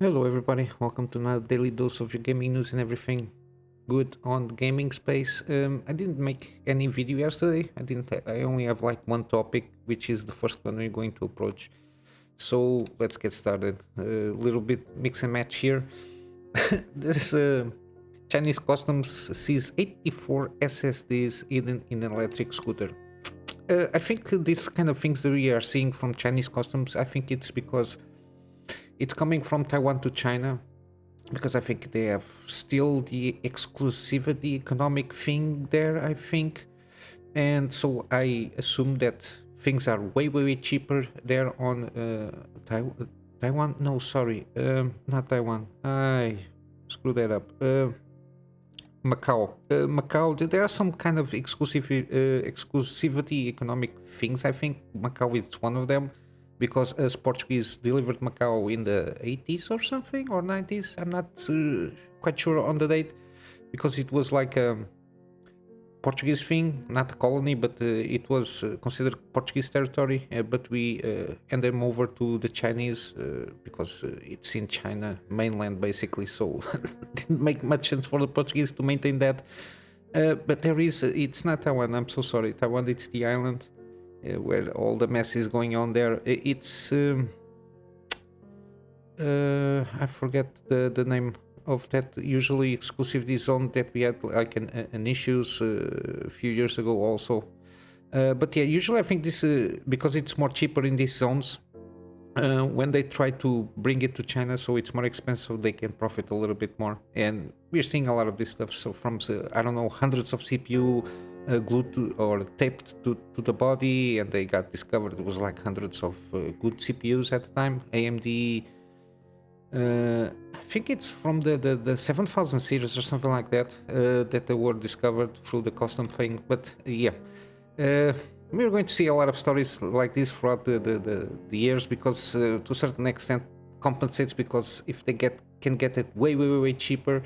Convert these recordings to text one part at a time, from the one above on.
Hello everybody, welcome to another daily dose of your gaming news and everything good on the gaming space. I didn't make any video yesterday. I only have like one topic, which is the first one we're going to approach. So let's get started. A little bit mix and match here. There's Chinese Customs sees 84 SSDs hidden in an electric scooter. I think these kind of things that we are seeing from Chinese Customs, I think it's because it's coming from Taiwan to China, because I think they have still the exclusivity economic thing there, I think. And so I assume that things are way cheaper there on Taiwan. No, sorry, not Taiwan. I screwed that up. Macau. Macau, there are some kind of exclusivity economic things. I think Macau is one of them, because as Portuguese delivered Macau in the 80s or something, or 90s. I'm not quite sure on the date, because it was like a Portuguese thing, not a colony, but it was considered Portuguese territory. But we hand them over to the Chinese because it's in China mainland basically. So it didn't make much sense for the Portuguese to maintain that. But there is, it's not Taiwan. I'm so sorry. Taiwan, it's the island where all the mess is going on there. It's I forget the name of that usually exclusivity zone that we had like an issues a few years ago also. But yeah, usually I think this because it's more cheaper in these zones. When they try to bring it to China, so it's more expensive, they can profit a little bit more. And we're seeing a lot of this stuff. So from I don't know, hundreds of CPU glued to or taped to the body, and they got discovered it was like hundreds of good CPUs at the time. AMD, I think it's from the 7000 series or something like that, that they were discovered through the custom thing. But yeah, we're going to see a lot of stories like this throughout the years, because to a certain extent compensates, because if they can get it way cheaper,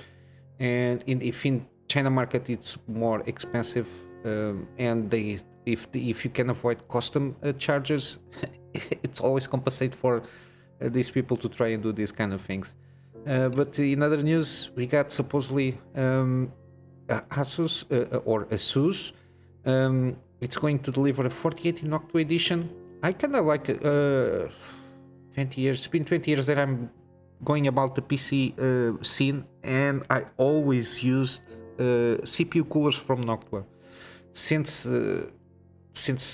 and if in China market it's more expensive, and if you can avoid custom charges, it's always compensate for these people to try and do these kind of things. But in other news, we got supposedly ASUS or ASUS. It's going to deliver a 4080 Noctua edition. I kind of like 20 years. It's been 20 years that I'm going about the PC scene, and I always used CPU coolers from Noctua since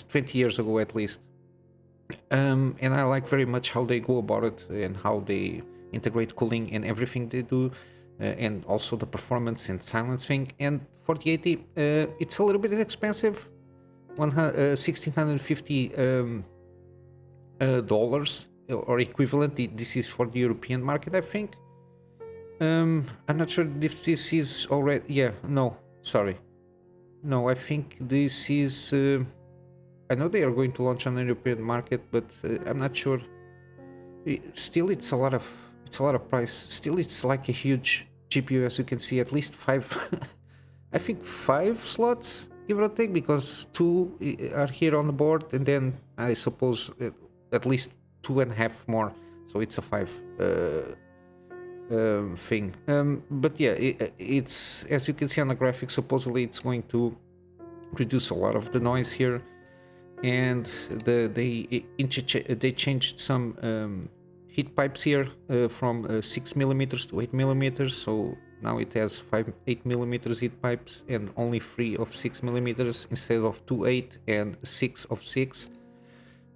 20 years ago at least. And I like very much how they go about it and how they integrate cooling and everything they do, and also the performance and silence thing. And 4080, it's a little bit expensive, $1,650 dollars or equivalent. This is for the European market, I think. I'm not sure if this is already. Yeah, no, sorry, no. I think this is. I know they are going to launch on the European market, but I'm not sure. Still, it's a lot of price. Still, it's like a huge GPU, as you can see. At least five, I think 5 slots, give or take, because 2 are here on the board, and then I suppose at least 2.5 more. So it's a 5 thing. But yeah, it's, as you can see on the graphic, supposedly it's going to reduce a lot of the noise here. And they changed some heat pipes here from 6mm to 8mm. So now it has 8mm heat pipes and only 3 of 6mm instead of 2 8 and 6 of 6.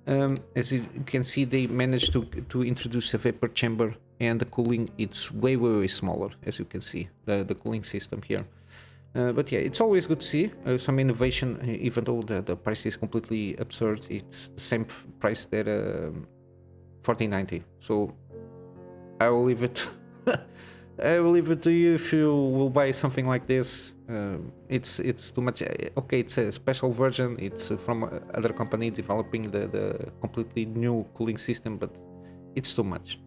As you can see, they managed to introduce a vapor chamber, and the cooling, it's way smaller, as you can see, the cooling system here. But yeah, it's always good to see some innovation, even though the price is completely absurd. It's the same price that 4090. So I will leave it. I will leave it to you if you will buy something like this. It's too much. Okay, it's a special version. It's from other company developing the completely new cooling system, but it's too much.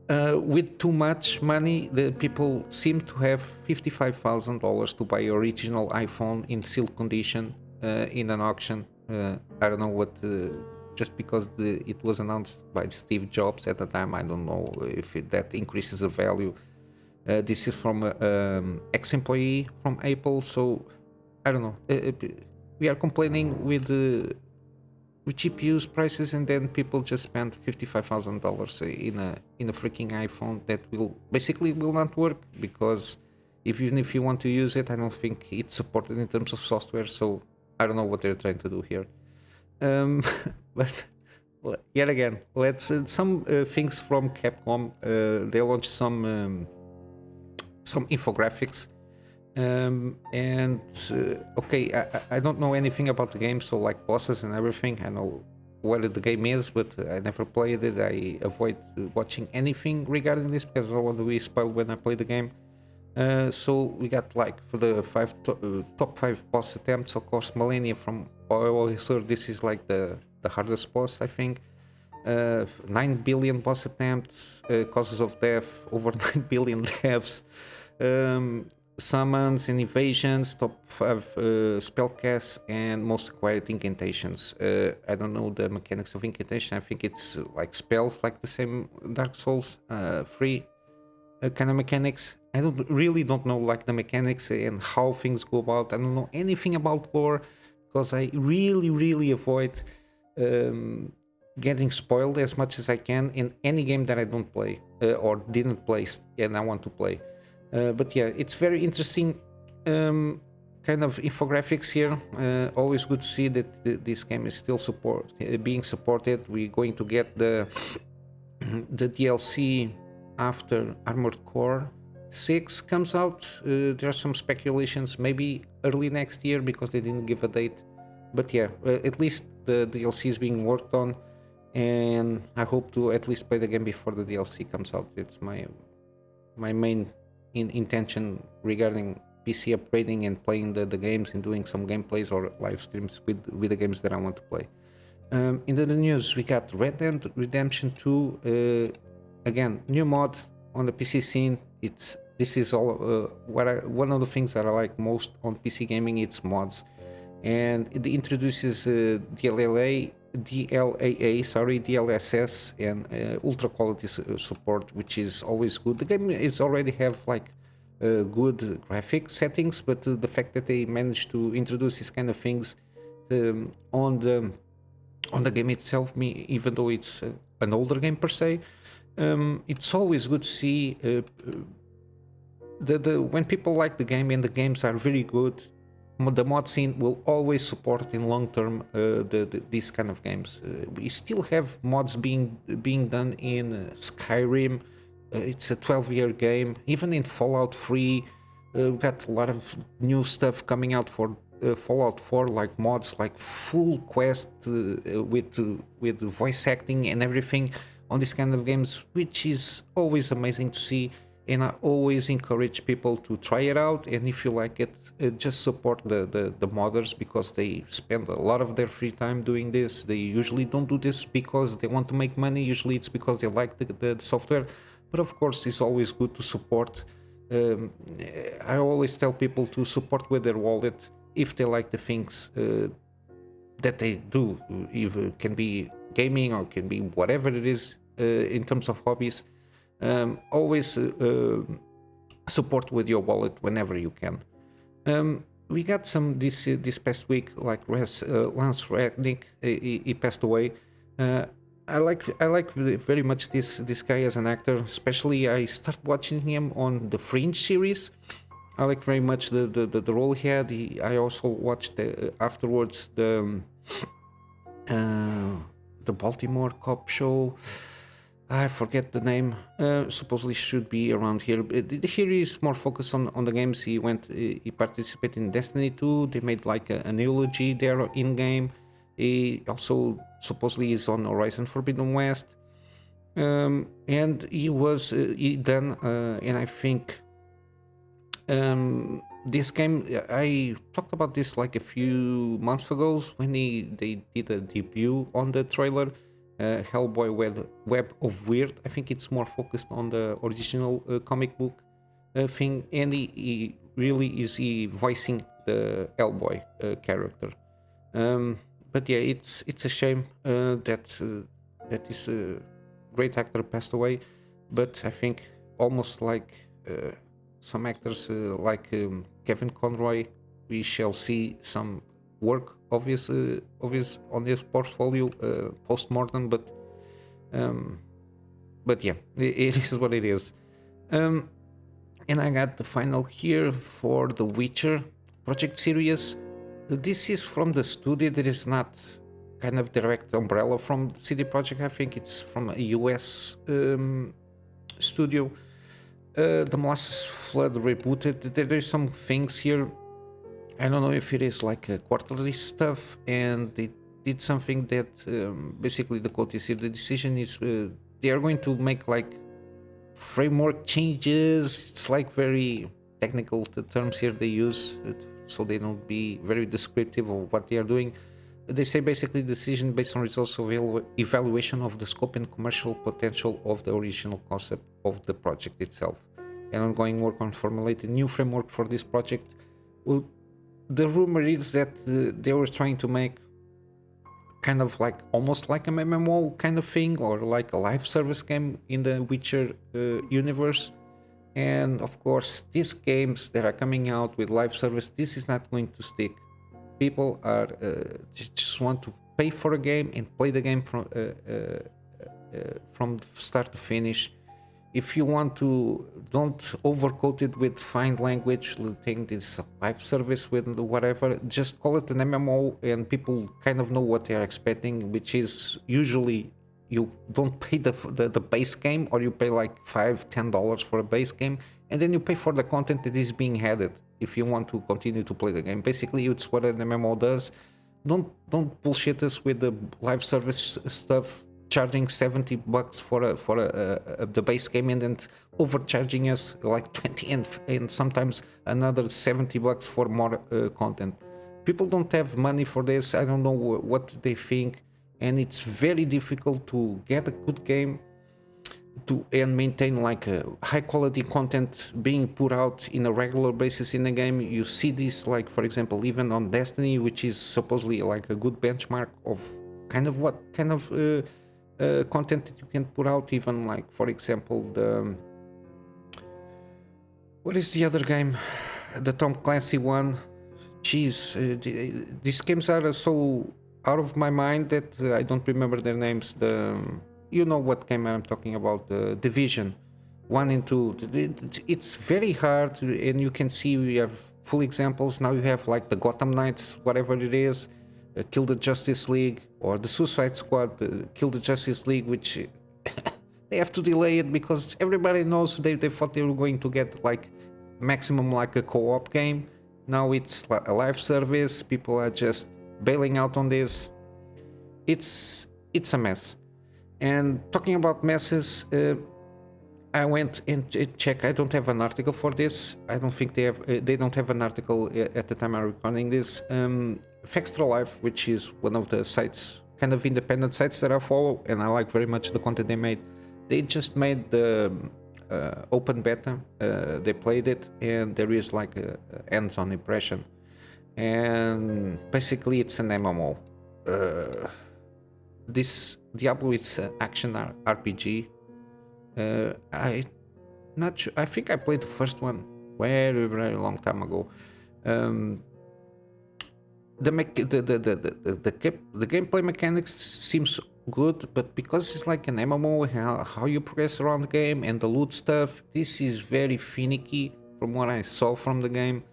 With too much money, the people seem to have $55,000 to buy original iPhone in sealed condition in an auction. I don't know what just because it was announced by Steve Jobs at the time. I don't know if that increases the value. This is from ex-employee from Apple, so I don't know. We are complaining with GPUs prices, and then people just spend $55,000 in a freaking iPhone that will not work, because even if you want to use it, I don't think it's supported in terms of software. So I don't know what they're trying to do here. But yet again, let's some things from Capcom. They launched some infographics. Okay, I don't know anything about the game, so like bosses and everything, I know what the game is, but I never played it. I avoid watching anything regarding this because I don't want to be spoiled when I play the game. So we got like for the top 5 boss attempts, of course, Millennia from Oil Sir. This is like the hardest boss, I think. 9 billion boss attempts, causes of death, over 9 billion deaths. Summons and evasions, top 5 spell casts, and most acquired incantations. I don't know the mechanics of incantation. I think it's like spells, like the same Dark Souls 3 kind of mechanics. I don't know like the mechanics and how things go about. I don't know anything about lore because I really avoid getting spoiled as much as I can in any game that I don't play or didn't play and I want to play. But yeah, it's very interesting kind of infographics here. Always good to see that this game is still being supported. We're going to get the DLC after Armored Core 6 comes out. There are some speculations, maybe early next year because they didn't give a date. But yeah, at least the DLC is being worked on, and I hope to at least play the game before the DLC comes out. It's my main intention regarding PC upgrading and playing the games and doing some gameplays or live streams with the games that I want to play. In the news, we got Red Dead Redemption 2. Again, new mod on the PC scene. This is all one of the things that I like most on PC gaming. It's mods, and it introduces DLAA, DLSS, and ultra quality support, which is always good. The game is already have like good graphic settings, but the fact that they managed to introduce these kind of things on the game itself, even though it's an older game per se, it's always good to see when people like the game and the games are very good. The mod scene will always support in long term these kind of games. We still have mods being done in Skyrim. It's a 12-year game. Even in Fallout 3, we got a lot of new stuff coming out for Fallout 4, like mods, like full quest with voice acting and everything on this kind of games, which is always amazing to see. And I always encourage people to try it out, and if you like it, just support the modders, because they spend a lot of their free time doing this. They usually don't do this because they want to make money. Usually it's because they like the software. But of course, it's always good to support. I always tell people to support with their wallet if they like the things that they do. Either can be gaming or can be whatever it is in terms of hobbies. Always support with your wallet whenever you can. We got some this past week, like Lance Reddick. He passed away. I like very much this guy as an actor. Especially I started watching him on the Fringe series. I like very much the role he had. I also watched afterwards the Baltimore cop show. I forget the name. Supposedly should be around here. Here is more focused on the games. He participated in Destiny 2. They made like an eulogy there in game. He also supposedly is on Horizon Forbidden West. And he done, and I think this game, I talked about this like a few months ago when they did a debut on the trailer. Hellboy Web of Wyrd. I think it's more focused on the original comic book thing, and he really is voicing the Hellboy character. But yeah, it's a shame that this great actor passed away. But I think almost like some actors Kevin Conroy, we shall see some work obvious on his portfolio post mortem. But yeah, it is what it is. And I got the final here for The Witcher Project Sirius. This is from the studio that is not kind of direct umbrella from CD Projekt. I think it's from a US studio. The Molasses Flood rebooted. There's some things here. I don't know if it is like a quarterly stuff, and they did something that basically the quote is here. The decision is they are going to make like framework changes. It's like very technical the terms here they use, so they don't be very descriptive of what they are doing. They say basically decision based on results of evaluation of the scope and commercial potential of the original concept of the project itself, and ongoing work on formulating new framework for this project. Well, the rumor is that they were trying to make kind of like almost like a MMO kind of thing, or like a live service game in the Witcher universe. And of course, these games that are coming out with live service, this is not going to stick. People are just want to pay for a game and play the game from start to finish. If you want to, don't overcoat it with fine language, think this live service with whatever, just call it an MMO and people kind of know what they are expecting, which is usually you don't pay the base game, or you pay like $5-10 for a base game, and then you pay for the content that is being added if you want to continue to play the game. Basically, it's what an MMO does. Don't bullshit us with the live service stuff, charging $70 for the base game and then overcharging us like 20 and sometimes another $70 for more content. People don't have money for this. I don't know what they think, and it's very difficult to get a good game and maintain like a high quality content being put out in a regular basis in the game. You see this, like, for example, even on Destiny, which is supposedly like a good benchmark of kind of what kind of content that you can put out. Even like, for example, what is the other game, the Tom Clancy one? Jeez, these games are so out of my mind that I don't remember their names. You know what game I'm talking about, the Division 1 and 2. It's very hard, and you can see we have full examples. Now you have like the Gotham Knights, whatever it is, Kill the Justice League, or the Suicide Squad, Kill the Justice League, which they have to delay it because everybody knows they thought they were going to get like maximum like a co-op game. Now it's a live service. People are just bailing out on this. It's a mess. And talking about messes, I went and checked. I don't have an article for this. I don't think they have. They don't have an article at the time I'm recording this. Extra Life, which is one of the sites, kind of independent sites that I follow, and I like very much the content they made. They just made the open beta. They played it, and there is like a hands-on impression. And basically, it's an MMO. This Diablo is an action RPG. I not sure. I think I played the first one very long time ago. The gameplay mechanics seems good, but because it's like an MMO, how you progress around the game and the loot stuff, this is very finicky from what I saw from the game.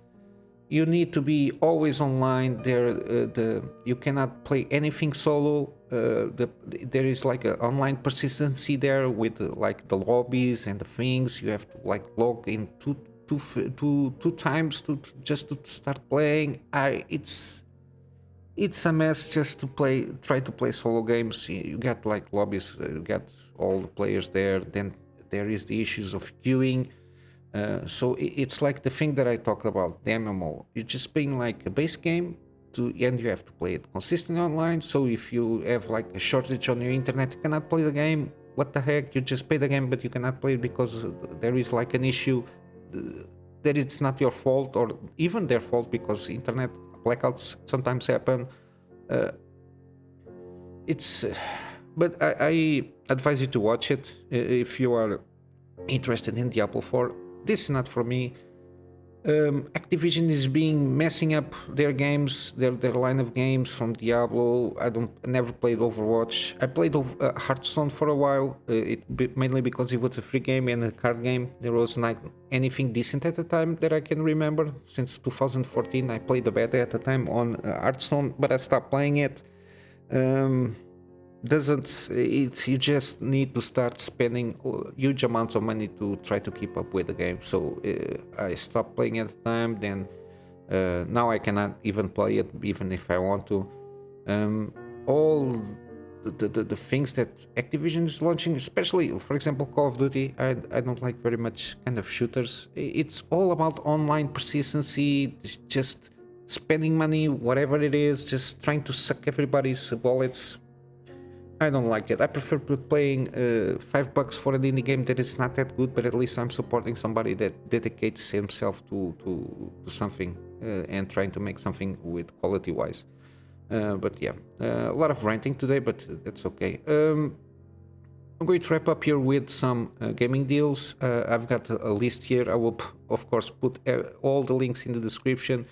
You need to be always online. You cannot play anything solo. There is like an online persistency there with like the lobbies and the things. You have to like log in two times to start playing. It's a mess just to try to play solo games. You got like lobbies, you got all the players there. Then there is the issues of queuing. So it's like the thing that I talked about, the MMO. You're just playing like a base game, and you have to play it consistently online. So if you have like a shortage on your internet, you cannot play the game. What the heck? You just pay the game, but you cannot play it because there is like an issue that it's not your fault or even their fault, because internet blackouts sometimes happen. it's but I advise you to watch it if you are interested in Diablo 4. This is not for me. Activision is messing up their games, their line of games from Diablo. Never played Overwatch. I played Hearthstone for a while, mainly because it was a free game and a card game. There was not anything decent at the time that I can remember. Since 2014, I played the beta at the time on Hearthstone, but I stopped playing it. You just need to start spending huge amounts of money to try to keep up with the game. So I stopped playing at the time. Then now I cannot even play it, even if I want to. All the things that Activision is launching, especially for example Call of Duty, I don't like very much kind of shooters. It's all about online persistency, just spending money, whatever it is, just trying to suck everybody's wallets. I don't like it. I prefer playing $5 for an indie game that is not that good, but at least I'm supporting somebody that dedicates himself to something and trying to make something with quality wise. But yeah, a lot of ranting today, but that's okay. I'm going to wrap up here with some gaming deals. I've got a list here. I will, of course, put all the links in the description.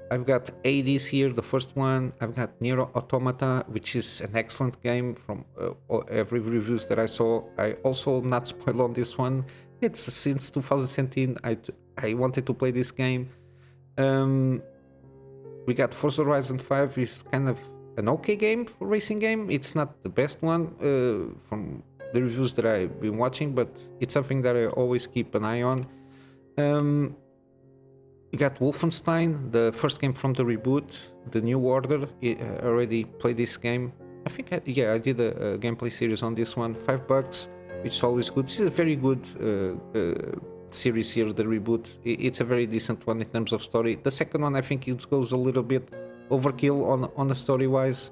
I've got Hades here, the first one. I've got Nier Automata, which is an excellent game from every reviews that I saw. I also not spoil on this one. It's since 2017. I wanted to play this game. We got Forza Horizon 5, is kind of an okay game for racing game. It's not the best one from the reviews that I've been watching, but it's something that I always keep an eye on. We got Wolfenstein, the first game from the reboot, the New Order. I already played this game. I think, I did a gameplay series on this one. $5, which is always good. This is a very good series here, the reboot. It's a very decent one in terms of story. The second one, I think it goes a little bit overkill on the story-wise.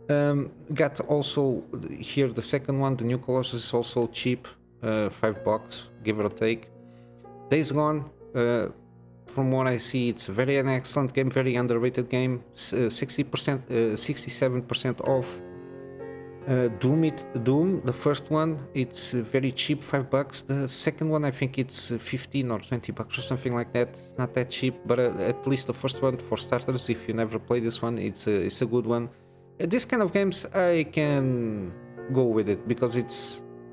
Got also here the second one, the New Colossus, is also cheap, $5, give or take. Days Gone. From what I see, it's an excellent game, very underrated game. 67% off. Doom, the first one, it's very cheap, $5. The second one, I think it's 15 or $20 or something like that. It's not that cheap, but at least the first one, for starters, if you never played this one, it's a good one. This kind of games, I can go with it because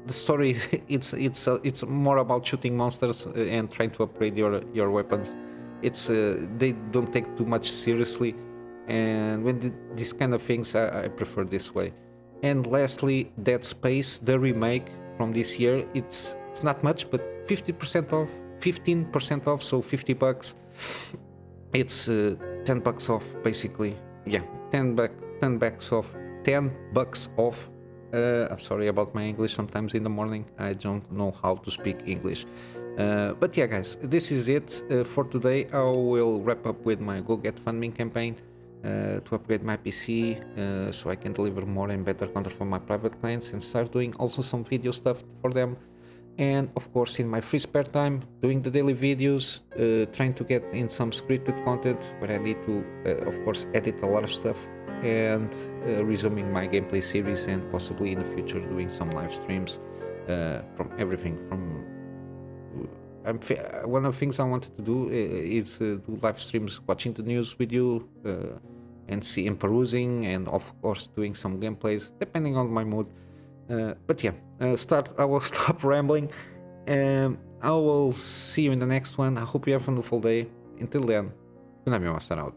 the story it's more about shooting monsters and trying to upgrade your weapons. They don't take too much seriously, and when these kind of things, I prefer this way. And lastly, Dead Space, the remake from this year. It's not much, but 15% off, so $50. It's $10 off basically. Yeah, $10 off. I'm sorry about my English. Sometimes in the morning I don't know how to speak English. But yeah, guys, this is it for today. I will wrap up with my Go Get Funding campaign to upgrade my PC so I can deliver more and better content for my private clients and start doing also some video stuff for them. And of course, in my free spare time, doing the daily videos, trying to get in some scripted content where I need to, of course, edit a lot of stuff, and resuming my gameplay series, and possibly in the future doing some live streams from everything from one of the things I wanted to do is do live streams watching the news with you and perusing, and of course doing some gameplays depending on my mood. But yeah, I will stop rambling, and I will see you in the next one. I hope you have a wonderful day. Until then, Kunamy Master out.